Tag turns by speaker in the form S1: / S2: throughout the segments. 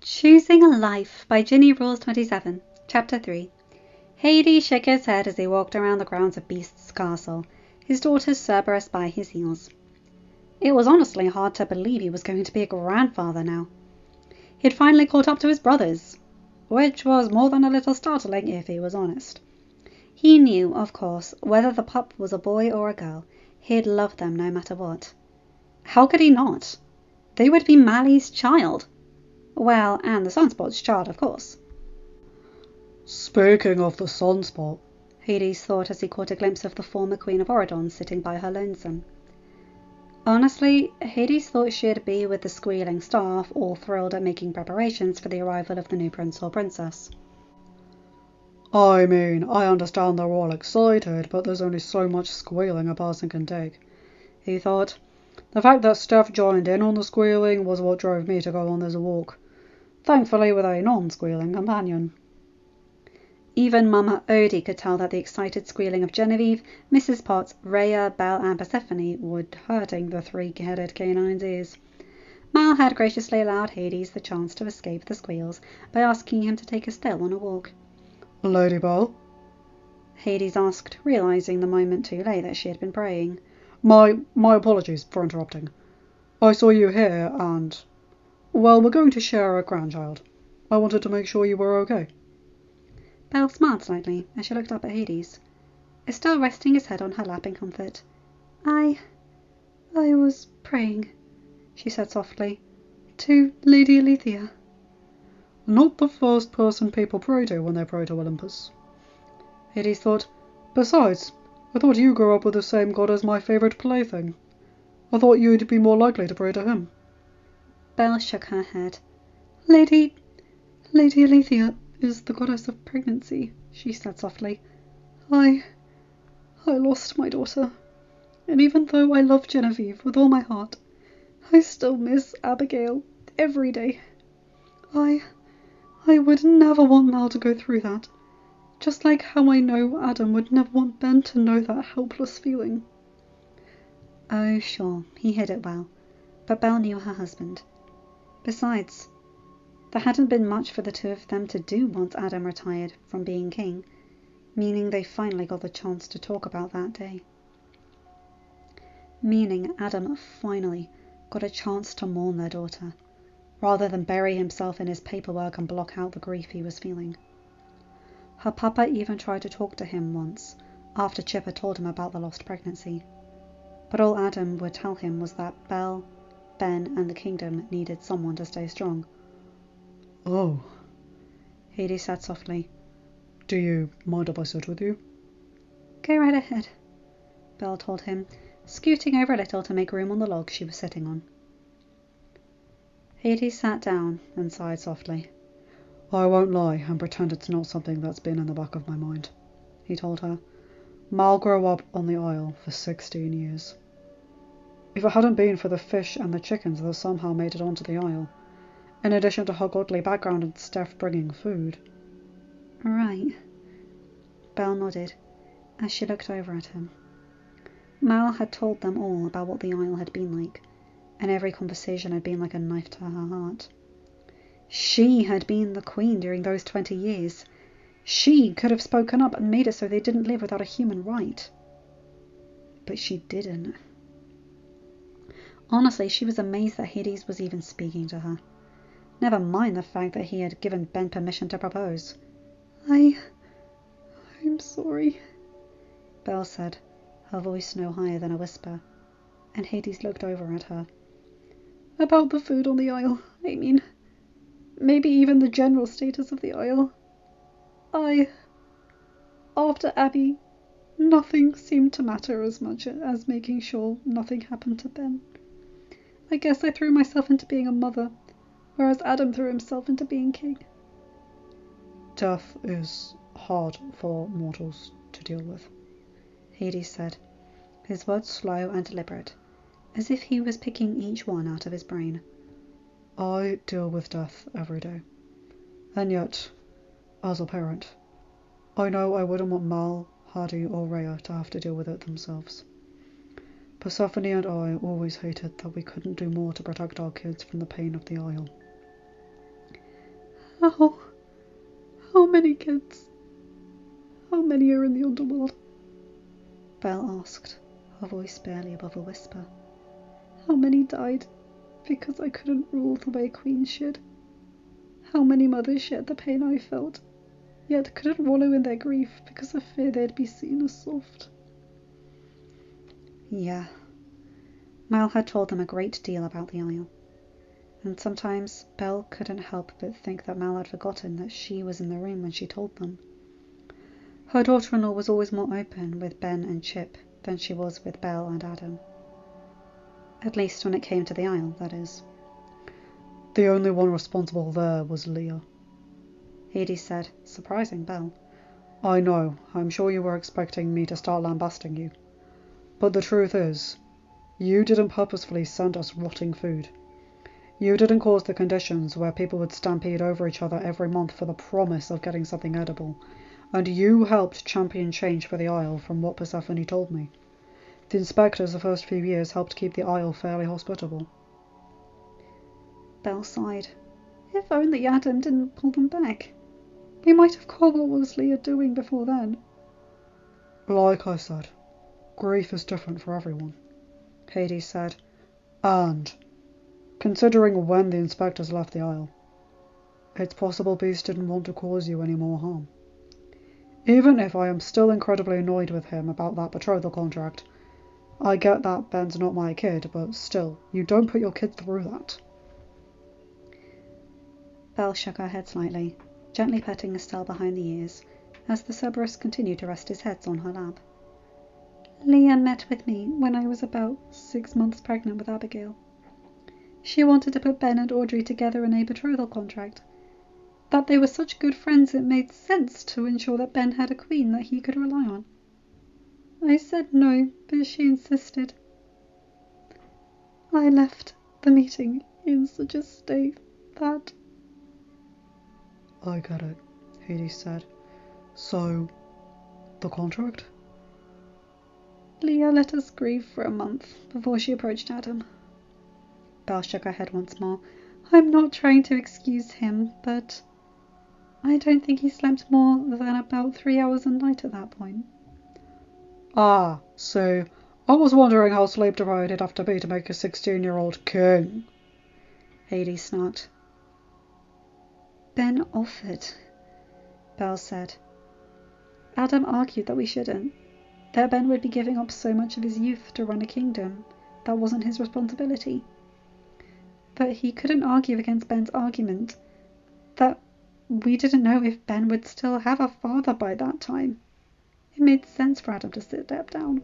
S1: Choosing a Life by ginnyrules27, Chapter 3. Hades shook his head as he walked around the grounds of Beast's castle, his daughter Cerberus by his heels. It was honestly hard to believe he was going to be a grandfather now. He had finally caught up to his brothers, which was more than a little startling if he was honest. He knew, of course, whether the pup was a boy or a girl, he'd love them no matter what. How could he not? They would be Mally's child. Well, and the Sunspot's child, of course.
S2: Speaking of the Sunspot,
S1: Hades thought as he caught a glimpse of the former Queen of Oridon sitting by her lonesome. Honestly, Hades thought she'd be with the squealing staff, all thrilled at making preparations for the arrival of the new prince or princess.
S2: I mean, I understand they're all excited, but there's only so much squealing a person can take, he thought. The fact that Steph joined in on the squealing was what drove me to go on this walk. Thankfully with a non-squealing companion.
S1: Even Mama Odie could tell that the excited squealing of Genevieve, Mrs. Potts, Rhea, Belle and Persephone would hurting the three-headed canine's ears. Mal had graciously allowed Hades the chance to escape the squeals by asking him to take Estelle on a walk.
S2: Lady Belle?
S1: Hades asked, realizing the moment too late that she had been praying.
S2: My apologies for interrupting. I saw you here and... well, we're going to share a grandchild. I wanted to make sure you were okay.
S1: Belle smiled slightly as she looked up at Hades, Estelle resting his head on her lap in comfort. I was praying, she said softly, to Lady Alethea.
S2: Not the first person people pray to when they pray to Olympus, Hades thought. Besides, I thought you grew up with the same god as my favourite plaything. I thought you'd be more likely to pray to him.
S1: Belle shook her head. Lady Alethea is the goddess of pregnancy, she said softly. I lost my daughter, and even though I love Genevieve with all my heart, I still miss Abigail every day. I would never want Mal to go through that, just like how I know Adam would never want Ben to know that helpless feeling. Oh, sure, he hid it well, but Belle knew her husband. Besides, there hadn't been much for the two of them to do once Adam retired from being king, meaning they finally got the chance to talk about that day. Meaning Adam finally got a chance to mourn their daughter, rather than bury himself in his paperwork and block out the grief he was feeling. Her papa even tried to talk to him once, after Chip had told him about the lost pregnancy. But all Adam would tell him was that Belle, Ben and the kingdom needed someone to stay strong.
S2: Oh,
S1: Hades said softly.
S2: Do you mind if I sit with you?
S1: Go right ahead, Belle told him, scooting over a little to make room on the log she was sitting on. Hades sat down and sighed softly.
S2: I won't lie and pretend it's not something that's been in the back of my mind, he told her. Mal grew up on the Isle for 16 years. If it hadn't been for the fish and the chickens that somehow made it onto the Isle, in addition to her godly background and Steph bringing food.
S1: Right, Belle nodded as she looked over at him. Mal had told them all about what the Isle had been like, and every conversation had been like a knife to her heart. She had been the queen during those 20 years. She could have spoken up and made it so they didn't live without a human right. But she didn't. Honestly, she was amazed that Hades was even speaking to her. Never mind the fact that he had given Ben permission to propose. I'm sorry, Belle said, her voice no higher than a whisper, and Hades looked over at her. About the food on the Isle, I mean. Maybe even the general status of the Isle. After Abby, nothing seemed to matter as much as making sure nothing happened to Ben. I guess I threw myself into being a mother, whereas Adam threw himself into being king.
S2: Death is hard for mortals to deal with,
S1: Hades said, his words slow and deliberate, as if he was picking each one out of his brain.
S2: I deal with death every day, and yet, as a parent, I know I wouldn't want Mal, Hardy or Rhea to have to deal with it themselves. Persephone and I always hated that we couldn't do more to protect our kids from the pain of the Isle.
S1: How? How many kids? How many are in the underworld? Belle asked, her voice barely above a whisper. How many died because I couldn't rule the way queens should? How many mothers shared the pain I felt, yet couldn't wallow in their grief because of fear they'd be seen as soft? Yeah. Mal had told them a great deal about the Isle, and sometimes Belle couldn't help but think that Mal had forgotten that she was in the room when she told them. Her daughter-in-law was always more open with Ben and Chip than she was with Belle and Adam. At least when it came to the Isle, that is.
S2: The only one responsible there was Leah,
S1: Hades said, surprising Belle.
S2: I know, I'm sure you were expecting me to start lambasting you. But the truth is, you didn't purposefully send us rotting food. You didn't cause the conditions where people would stampede over each other every month for the promise of getting something edible, and you helped champion change for the Isle from what Persephone told me. The inspectors the first few years helped keep the Isle fairly hospitable.
S1: Belle sighed. If only Adam didn't pull them back. We might have caught what was Leah doing before then.
S2: Like I said, grief is different for everyone, Hades said, and, considering when the inspectors left the Isle, it's possible Beast didn't want to cause you any more harm. Even if I am still incredibly annoyed with him about that betrothal contract, I get that Ben's not my kid, but still, you don't put your kid through that.
S1: Belle shook her head slightly, gently patting Estelle behind the ears, as the Cerberus continued to rest his head on her lap. Leah met with me when I was about 6 months pregnant with Abigail. She wanted to put Ben and Audrey together in a betrothal contract. That they were such good friends it made sense to ensure that Ben had a queen that he could rely on. I said no, but she insisted. I left the meeting in such a state that...
S2: I get it, Hades said. So, the contract?
S1: Leah let us grieve for a month before she approached Adam. Belle shook her head once more. I'm not trying to excuse him, but I don't think he slept more than about 3 hours a night at that point.
S2: Ah, so I was wondering how sleep-deprived he'd have to be to make a 16-year-old king,
S1: Hades snarked. Ben offered, Belle said. Adam argued that we shouldn't, that Ben would be giving up so much of his youth to run a kingdom that wasn't his responsibility. But he couldn't argue against Ben's argument that we didn't know if Ben would still have a father by that time. It made sense for Adam to step down.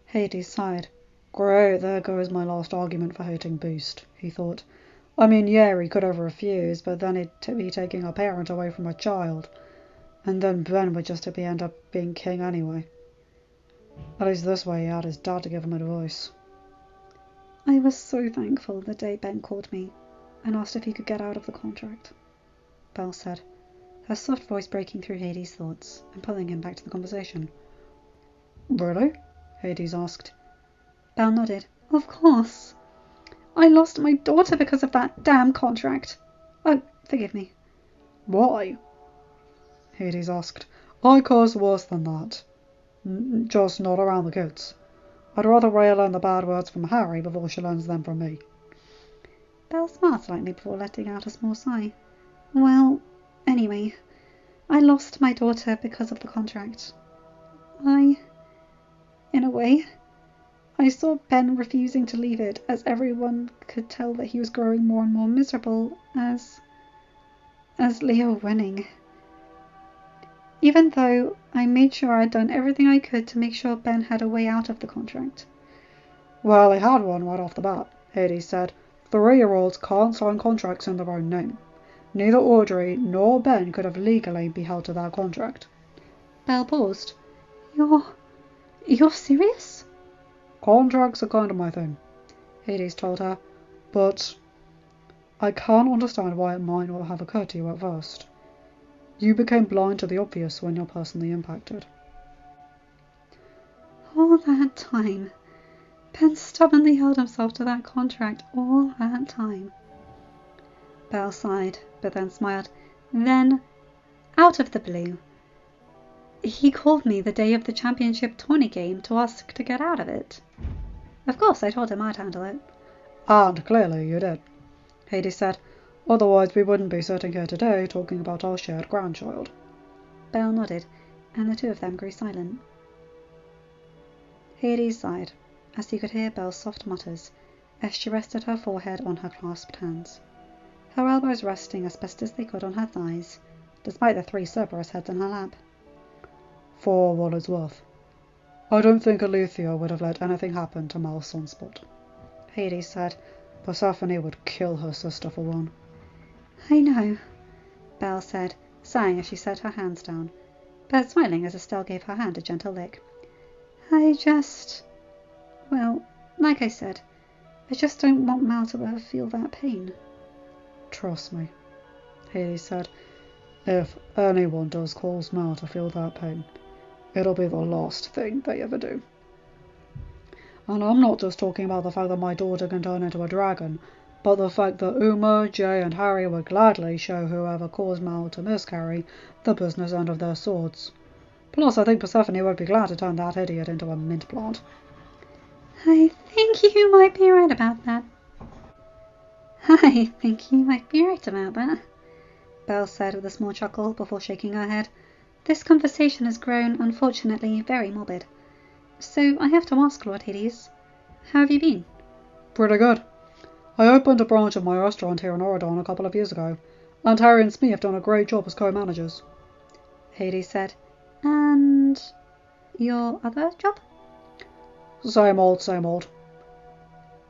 S2: Hades sighed. Great, there goes my last argument for hating Beast, he thought. I mean, yeah, he could have refused, but then he'd be taking a parent away from a child. And then Ben would just end up being king anyway. At least this way he had his dad to give him advice.
S1: I was so thankful the day Ben called me and asked if he could get out of the contract, Belle said, her soft voice breaking through Hades' thoughts and pulling him back to the conversation.
S2: Really? Hades asked.
S1: Belle nodded. Of course. I lost my daughter because of that damn contract. Oh, forgive me.
S2: Why? Hades asked. I curse worse than that. Just not around the kids. I'd rather Rhea learn the bad words from Harry before she learns them from me.
S1: Belle smiled slightly before letting out a small sigh. Well, anyway, I lost my daughter because of the contract. In a way, I saw Ben refusing to leave it, as everyone could tell that he was growing more and more miserable as Leo winning. Even though I made sure I'd done everything I could to make sure Ben had a way out of the contract.
S2: Well, he had one right off the bat, Hades said. 3-year-olds can't sign contracts in their own name. Neither Audrey nor Ben could have legally be held to that contract.
S1: Belle paused. You're serious?
S2: Contracts are kind of my thing, Hades told her, but I can't understand why it might not have occurred to you at first. You became blind to the obvious when you're personally impacted.
S1: All that time. Ben stubbornly held himself to that contract all that time. Belle sighed, but then smiled. Then, out of the blue, he called me the day of the championship tourney game to ask to get out of it. Of course, I told him I'd handle it.
S2: And clearly you did, Hades said. Otherwise we wouldn't be sitting here today talking about our shared grandchild.
S1: Belle nodded, and the two of them grew silent. Hades sighed, as he could hear Belle's soft mutters, as she rested her forehead on her clasped hands, her elbows resting as best as they could on her thighs, despite the 3 Cerberus heads in her lap.
S2: For what it's worth, I don't think Alethea would have let anything happen to Mal's sunspot, Hades said. Persephone would kill her sister for one.
S1: I know, Belle said, sighing as she set her hands down, but smiling as Estelle gave her hand a gentle lick. Well, like I said, I just don't want Mal to ever feel that pain.
S2: Trust me, Hades said. If anyone does cause Mal to feel that pain, it'll be the last thing they ever do. And I'm not just talking about the fact that my daughter can turn into a dragon, but the fact that Uma, Jay and Harry would gladly show whoever caused Mal to miscarry the business end of their swords. Plus, I think Persephone would be glad to turn that idiot into a mint plant.
S1: I think you might be right about that. Belle said with a small chuckle before shaking her head. This conversation has grown, unfortunately, very morbid. So I have to ask, Lord Hades, how have you been?
S2: Pretty good. I opened a branch of my restaurant here in Oradon a couple of years ago, and Harry and Smee have done a great job as co-managers,
S1: Hades said. And your other job?
S2: Same old,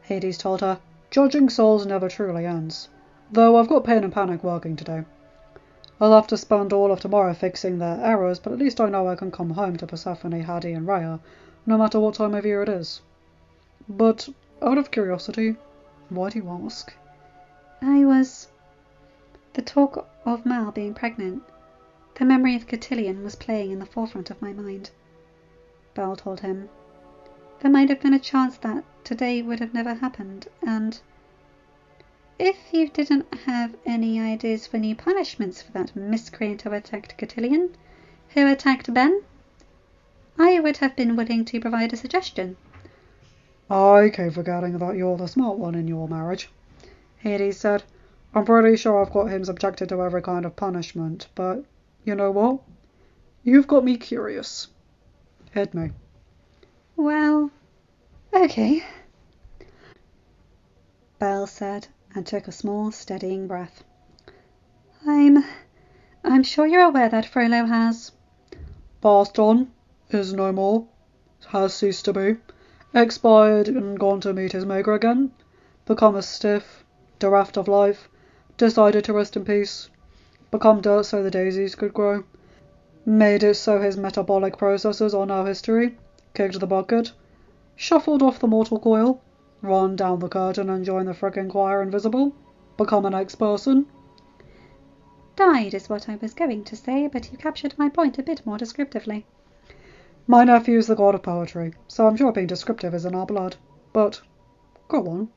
S2: Hades told her. Judging souls never truly ends, though I've got Pain and Panic working today. I'll have to spend all of tomorrow fixing their errors, but at least I know I can come home to Persephone, Hattie and Rhea, no matter what time of year it is. But, out of curiosity, why do you ask?
S1: The talk of Mal being pregnant, the memory of Cotillion was playing in the forefront of my mind. Belle told him. There might have been a chance that today would have never happened, and if you didn't have any ideas for new punishments for that miscreant who attacked Cotillion, who attacked Ben, I would have been willing to provide a suggestion.
S2: I keep forgetting that you're the smart one in your marriage, Hades said. I'm pretty sure I've got him subjected to every kind of punishment, but you know what? You've got me curious. Hit me.
S1: Well, okay, Belle said, and took a small, steadying breath. I'm sure you're aware that Frollo has
S2: passed on, is no more, has ceased to be, expired and gone to meet his maker again, become a stiff, bereft of life, decided to rest in peace, become dirt so the daisies could grow, made it so his metabolic processes are now history, kicked the bucket, shuffled off the mortal coil, run down the curtain and join the frickin' choir invisible, become an ex-person.
S1: Died is what I was going to say, but you captured my point a bit more descriptively.
S2: My nephew's the god of poetry, so I'm sure being descriptive is in our blood. But, go on.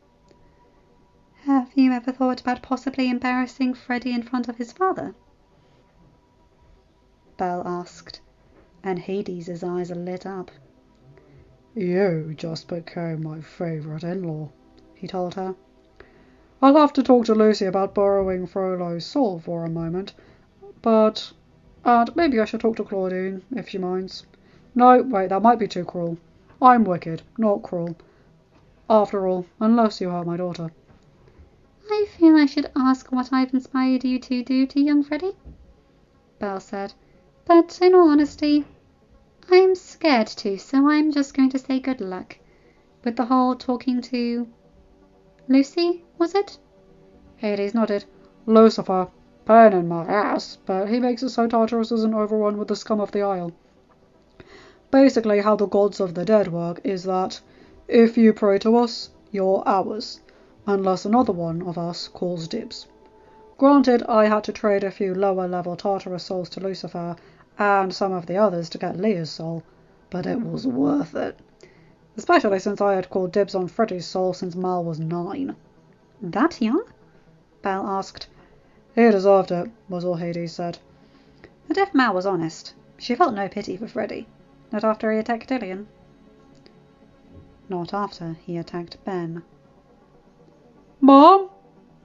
S1: Have you ever thought about possibly embarrassing Freddie in front of his father? Belle asked, and Hades' eyes lit up.
S2: You just became my favourite in-law, he told her. I'll have to talk to Lucy about borrowing Frollo's soul for a moment, and maybe I should talk to Claudine, if she minds. No, wait, that might be too cruel. I'm wicked, not cruel. After all, unless you hurt my daughter.
S1: I feel I should ask what I've inspired you to do to young Freddie, Belle said, but in all honesty, I'm scared to, so I'm just going to say good luck. With the whole talking to Lucy, was it?
S2: Hades nodded. Lucifer. Pain in my ass, but he makes it so Tartarus isn't overrun with the scum of the Isle. Basically, how the gods of the dead work is that if you pray to us, you're ours, unless another one of us calls dibs. Granted, I had to trade a few lower-level Tartarus souls to Lucifer, and some of the others to get Leah's soul, but it was worth it. Especially since I had called dibs on Freddie's soul since Mal was 9.
S1: That young? Belle asked.
S2: He deserved it, was all Hades said.
S1: And if Mal was honest, she felt no pity for Freddy. Not after he attacked Dillian. Not after he attacked Ben.
S2: Mom?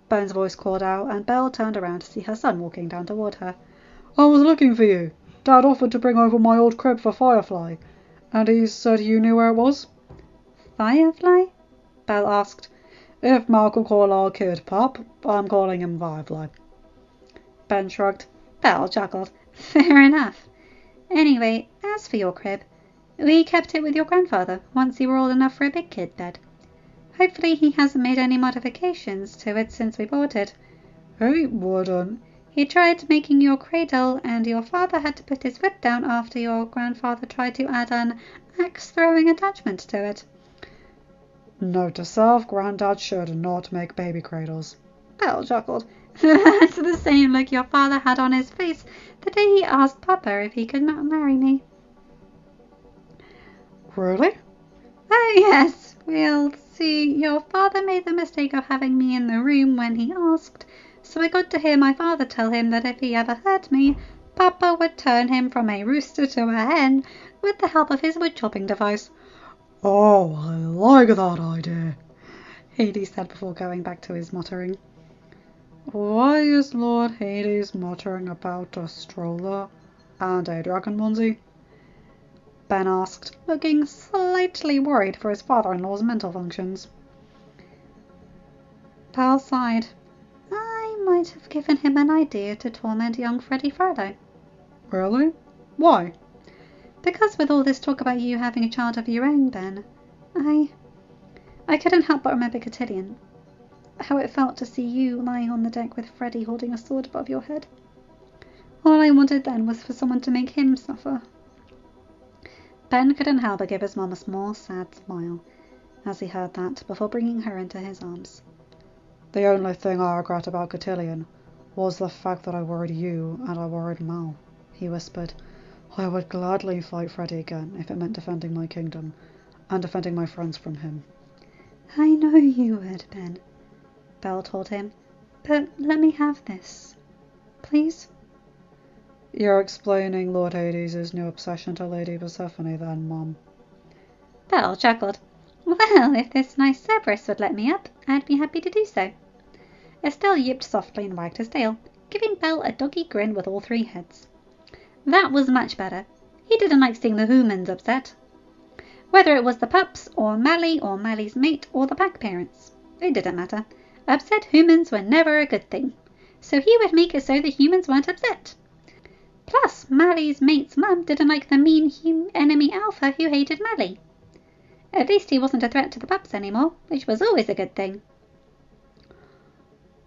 S1: Ben's voice called out, and Belle turned around to see her son walking down toward her.
S2: I was looking for you. Dad offered to bring over my old crib for Firefly, and he said you knew where it was.
S1: Firefly? Belle asked.
S2: If Mal could call our kid Pup, I'm calling him Firefly.
S1: Ben shrugged. Belle chuckled. Fair enough. Anyway, as for your crib, we kept it with your grandfather once you were old enough for a big kid bed. Hopefully he hasn't made any modifications to it since we bought it.
S2: He wouldn't.
S1: He tried making your cradle, and your father had to put his whip down after your grandfather tried to add an axe-throwing attachment to it.
S2: Note to self, Granddad should not make baby cradles.
S1: Belle chuckled. That's the same look your father had on his face the day he asked Papa if he could marry me.
S2: Really?
S1: Oh, yes. We'll see. Your father made the mistake of having me in the room when he asked, so I got to hear my father tell him that if he ever hurt me, Papa would turn him from a rooster to a hen with the help of his wood-chopping device.
S2: Oh, I like that idea,
S1: Hades said before going back to his muttering.
S2: Why is Lord Hades muttering about a stroller and a dragon onesie?
S1: Ben asked, looking slightly worried for his father-in-law's mental functions. Belle sighed. I might have given him an idea to torment young Freddy further.
S2: Really? Why?
S1: Because with all this talk about you having a child of your own, Ben, I couldn't help but remember Cotillion. How it felt to see you lying on the deck with Freddy holding a sword above your head. All I wanted then was for someone to make him suffer. Ben couldn't help but give his mum a small, sad smile as he heard that before bringing her into his arms.
S2: The only thing I regret about Cotillion was the fact that I worried you and I worried Mal, he whispered. I would gladly fight Freddy again if it meant defending my kingdom and defending my friends from him.
S1: I know you would, Ben, Belle told him, but let me have this, please.
S2: You're explaining Lord Hades' new obsession to Lady Persephone then, Mum.
S1: Belle chuckled. Well, if this nice Cerberus would let me up, I'd be happy to do so. Estelle yipped softly and wagged his tail, giving Belle a doggy grin with all three heads. That was much better. He didn't like seeing the humans upset. Whether it was the pups, or Mally's mate, or the pack parents, it didn't matter. Upset humans were never a good thing, so he would make it so the humans weren't upset. Plus, Mally's mate's mum didn't like the mean enemy Alpha who hated Mally. At least he wasn't a threat to the pups anymore, which was always a good thing.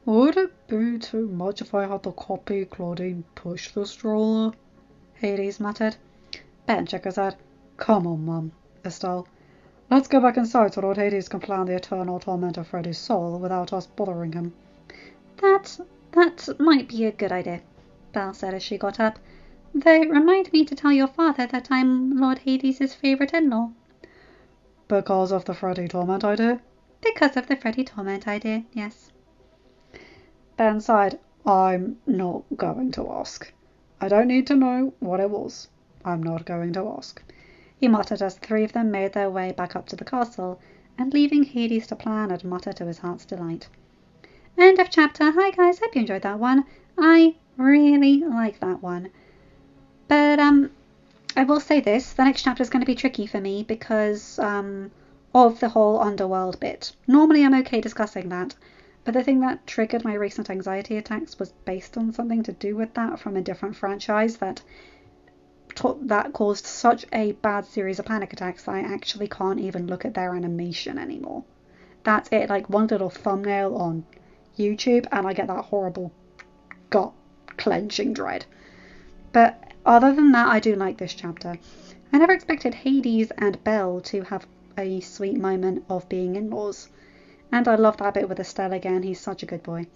S2: Would it be too much if I had to copy Claudine push the stroller?
S1: Hades muttered. Ben shook his head.
S2: Come on, Mum, Estelle. Let's go back inside so Lord Hades can plan the eternal torment of Freddy's soul without us bothering him.
S1: That might be a good idea, Belle said as she got up. Though remind me to tell your father that I'm Lord Hades' favourite in-law.
S2: Because of the Freddy torment idea?
S1: Because of the Freddy torment idea, yes.
S2: Ben sighed. I'm not going to ask. I don't need to know what it was. I'm not going to ask.
S1: He muttered as the three of them made their way back up to the castle, and leaving Hades to plan and mutter to his heart's delight. End of chapter. Hi guys, hope you enjoyed that one. I really like that one. But I will say this, the next chapter is going to be tricky for me because of the whole underworld bit. Normally I'm okay discussing that, but the thing that triggered my recent anxiety attacks was based on something to do with that from a different franchise that caused such a bad series of panic attacks that I actually can't even look at their animation anymore. That's it, like one little thumbnail on YouTube and I get that horrible gut clenching dread. But other than that, I do like this chapter. I never expected Hades and Belle to have a sweet moment of being in-laws. And I love that bit with Estelle again, he's such a good boy.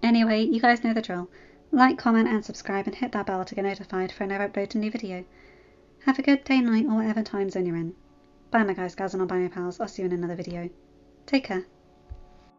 S1: Anyway, you guys know the drill. Like, comment and subscribe and hit that bell to get notified for when I upload a new video. Have a good day, night or whatever time zone you're in. Bye my guys, gals and non-binary pals, I'll see you in another video. Take care.